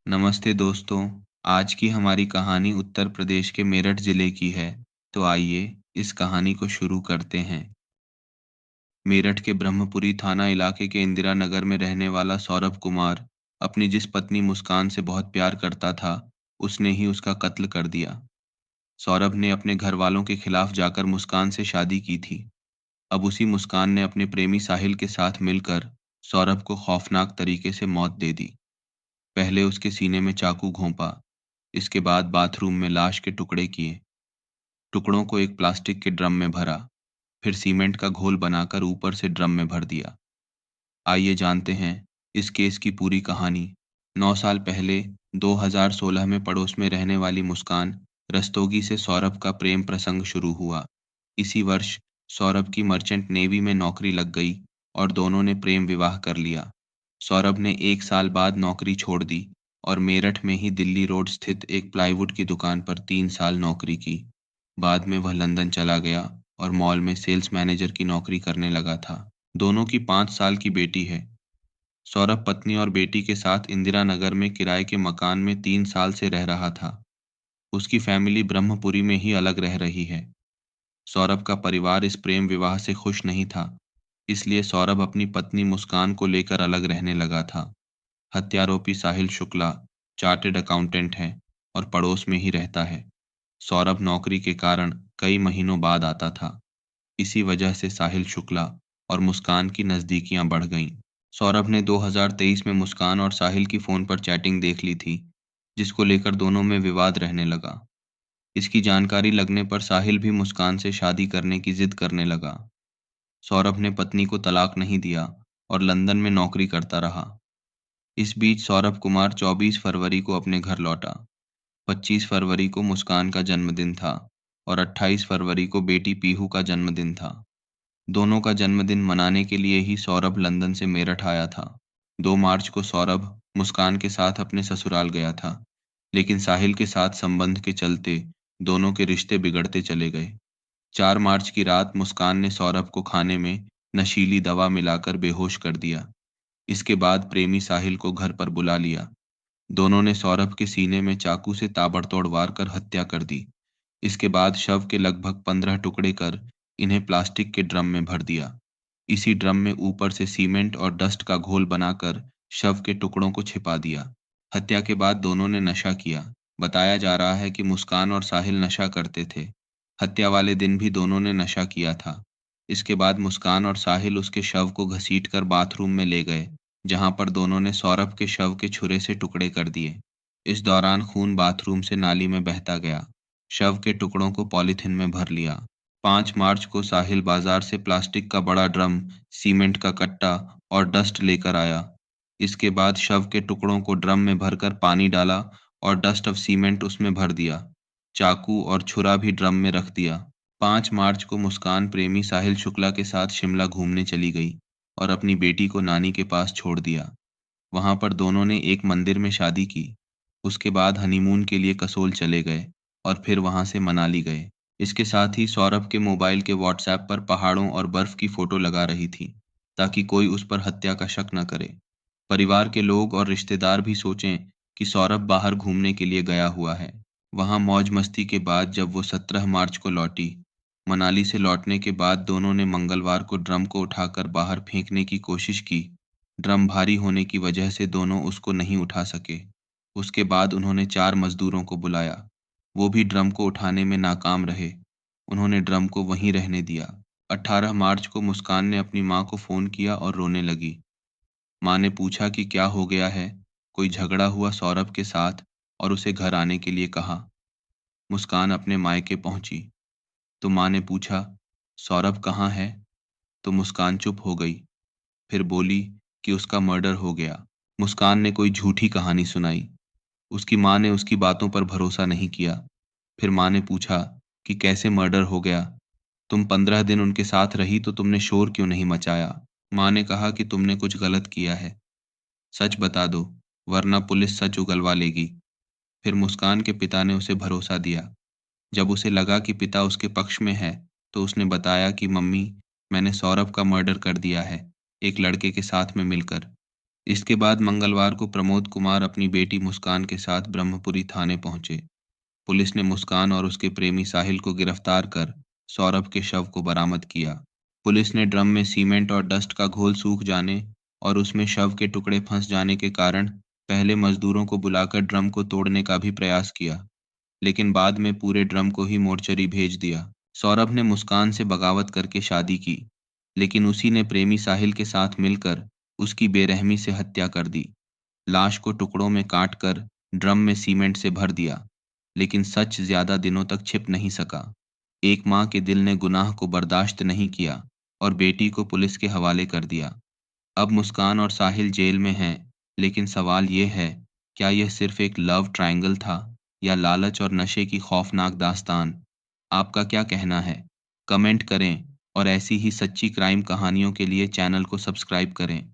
नमस्ते दोस्तों। आज की हमारी कहानी उत्तर प्रदेश के मेरठ जिले की है। तो आइए इस कहानी को शुरू करते हैं। मेरठ के ब्रह्मपुरी थाना इलाके के इंदिरा नगर में रहने वाला सौरभ कुमार अपनी जिस पत्नी मुस्कान से बहुत प्यार करता था, उसने ही उसका कत्ल कर दिया। सौरभ ने अपने घर वालों के खिलाफ जाकर मुस्कान से शादी की थी। अब उसी मुस्कान ने अपने प्रेमी साहिल के साथ मिलकर सौरभ को खौफनाक तरीके से मौत दे दी। पहले उसके सीने में चाकू घोंपा, इसके बाद बाथरूम में लाश के टुकड़े किए। टुकड़ों को एक प्लास्टिक के ड्रम में भरा, फिर सीमेंट का घोल बनाकर ऊपर से ड्रम में भर दिया। आइए जानते हैं इस केस की पूरी कहानी। 9 साल पहले 2016 में पड़ोस में रहने वाली मुस्कान रस्तोगी से सौरभ का प्रेम प्रसंग शुरू हुआ। इसी वर्ष सौरभ की मर्चेंट नेवी में नौकरी लग गई और दोनों ने प्रेम विवाह कर लिया। सौरभ ने 1 साल बाद नौकरी छोड़ दी और मेरठ में ही दिल्ली रोड स्थित एक प्लाईवुड की दुकान पर 3 साल नौकरी की। बाद में वह लंदन चला गया और मॉल में सेल्स मैनेजर की नौकरी करने लगा था। दोनों की 5 साल की बेटी है। सौरभ पत्नी और बेटी के साथ इंदिरा नगर में किराए के मकान में 3 साल से रह रहा था। उसकी फैमिली ब्रह्मपुरी में ही अलग रह रही है। सौरभ का परिवार इस प्रेम विवाह से खुश नहीं था, इसलिए सौरभ अपनी पत्नी मुस्कान को लेकर अलग रहने लगा था। हत्यारोपी साहिल शुक्ला चार्टेड अकाउंटेंट है और पड़ोस में ही रहता है। सौरभ नौकरी के कारण कई महीनों बाद आता था। इसी वजह से साहिल शुक्ला और मुस्कान की नज़दीकियां बढ़ गईं। सौरभ ने 2023 में मुस्कान और साहिल की फ़ोन पर चैटिंग देख ली थी, जिसको लेकर दोनों में विवाद रहने लगा। इसकी जानकारी लगने पर साहिल भी मुस्कान से शादी करने की जिद करने लगा। सौरभ ने पत्नी को तलाक नहीं दिया और लंदन में नौकरी करता रहा। इस बीच सौरभ कुमार 24 फरवरी को अपने घर लौटा। 25 फरवरी को मुस्कान का जन्मदिन था और 28 फरवरी को बेटी पीहू का जन्मदिन था। दोनों का जन्मदिन मनाने के लिए ही सौरभ लंदन से मेरठ आया था। 2 मार्च को सौरभ मुस्कान के साथ अपने ससुराल गया था, लेकिन साहिल के साथ संबंध के चलते दोनों के रिश्ते बिगड़ते चले गए। 4 मार्च की रात मुस्कान ने सौरभ को खाने में नशीली दवा मिलाकर बेहोश कर दिया। इसके बाद प्रेमी साहिल को घर पर बुला लिया। दोनों ने सौरभ के सीने में चाकू से ताबड़तोड़ वार कर हत्या कर दी। इसके बाद शव के लगभग 15 टुकड़े कर इन्हें प्लास्टिक के ड्रम में भर दिया। इसी ड्रम में ऊपर से सीमेंट और डस्ट का घोल बनाकर शव के टुकड़ों को छिपा दिया। हत्या के बाद दोनों ने नशा किया। बताया जा रहा है कि मुस्कान और साहिल नशा करते थे। हत्या वाले दिन भी दोनों ने नशा किया था। इसके बाद मुस्कान और साहिल उसके शव को घसीटकर बाथरूम में ले गए, जहां पर दोनों ने सौरभ के शव के छुरे से टुकड़े कर दिए। इस दौरान खून बाथरूम से नाली में बहता गया। शव के टुकड़ों को पॉलीथिन में भर लिया। 5 मार्च को साहिल बाजार से प्लास्टिक का बड़ा ड्रम, सीमेंट का कट्टा और डस्ट लेकर आया। इसके बाद शव के टुकड़ों को ड्रम में भरकर पानी डाला और डस्ट ऑफ सीमेंट उसमें भर दिया। चाकू और छुरा भी ड्रम में रख दिया। 5 मार्च को मुस्कान प्रेमी साहिल शुक्ला के साथ शिमला घूमने चली गई और अपनी बेटी को नानी के पास छोड़ दिया। वहां पर दोनों ने एक मंदिर में शादी की। उसके बाद हनीमून के लिए कसोल चले गए और फिर वहां से मनाली गए। इसके साथ ही सौरभ के मोबाइल के व्हाट्सएप पर पहाड़ों और बर्फ की फोटो लगा रही थी, ताकि कोई उस पर हत्या का शक न करे। परिवार के लोग और रिश्तेदार भी सोचें कि सौरभ बाहर घूमने के लिए गया हुआ है। वहां मौज मस्ती के बाद जब वो 17 मार्च को लौटी, मनाली से लौटने के बाद दोनों ने मंगलवार को ड्रम को उठाकर बाहर फेंकने की कोशिश की। ड्रम भारी होने की वजह से दोनों उसको नहीं उठा सके। उसके बाद उन्होंने 4 मजदूरों को बुलाया। वो भी ड्रम को उठाने में नाकाम रहे। उन्होंने ड्रम को वहीं रहने दिया। 18 मार्च को मुस्कान ने अपनी माँ को फ़ोन किया और रोने लगी। माँ ने पूछा कि क्या हो गया है, कोई झगड़ा हुआ सौरभ के साथ, और उसे घर आने के लिए कहा। मुस्कान अपने मायके पहुंची, तो माँ ने पूछा, सौरभ कहाँ है? तो मुस्कान चुप हो गई। फिर बोली कि उसका मर्डर हो गया। मुस्कान ने कोई झूठी कहानी सुनाई। उसकी माँ ने उसकी बातों पर भरोसा नहीं किया। फिर माँ ने पूछा कि कैसे मर्डर हो गया? तुम 15 दिन उनके साथ रही तो तुमने शोर क्यों नहीं मचाया? माँ ने कहा कि तुमने कुछ गलत किया है। सच बता दो, वरना पुलिस सच उगलवा लेगी। फिर मुस्कान के पिता ने उसे भरोसा दिया। जब उसे लगा कि पिता उसके पक्ष में है, तो उसने बताया कि मम्मी, मैंने सौरभ का मर्डर कर दिया है, एक लड़के के साथ में मिलकर। इसके बाद मंगलवार को प्रमोद कुमार अपनी बेटी मुस्कान के साथ ब्रह्मपुरी थाने पहुंचे। पुलिस ने मुस्कान और उसके प्रेमी साहिल को गिरफ्तार कर सौरभ के शव को बरामद किया। पुलिस ने ड्रम में सीमेंट और डस्ट का घोल सूख जाने और उसमें शव के टुकड़े फंस जाने के कारण पहले मजदूरों को बुलाकर ड्रम को तोड़ने का भी प्रयास किया, लेकिन बाद में पूरे ड्रम को ही मोर्चरी भेज दिया। सौरभ ने मुस्कान से बगावत करके शादी की, लेकिन उसी ने प्रेमी साहिल के साथ मिलकर उसकी बेरहमी से हत्या कर दी। लाश को टुकड़ों में काटकर ड्रम में सीमेंट से भर दिया, लेकिन सच ज्यादा दिनों तक छिप नहीं सका। एक माँ के दिल ने गुनाह को बर्दाश्त नहीं किया और बेटी को पुलिस के हवाले कर दिया। अब मुस्कान और साहिल जेल में हैं, लेकिन सवाल ये है, क्या यह सिर्फ एक लव ट्रायंगल था या लालच और नशे की खौफनाक दास्तान? आपका क्या कहना है? कमेंट करें और ऐसी ही सच्ची क्राइम कहानियों के लिए चैनल को सब्सक्राइब करें।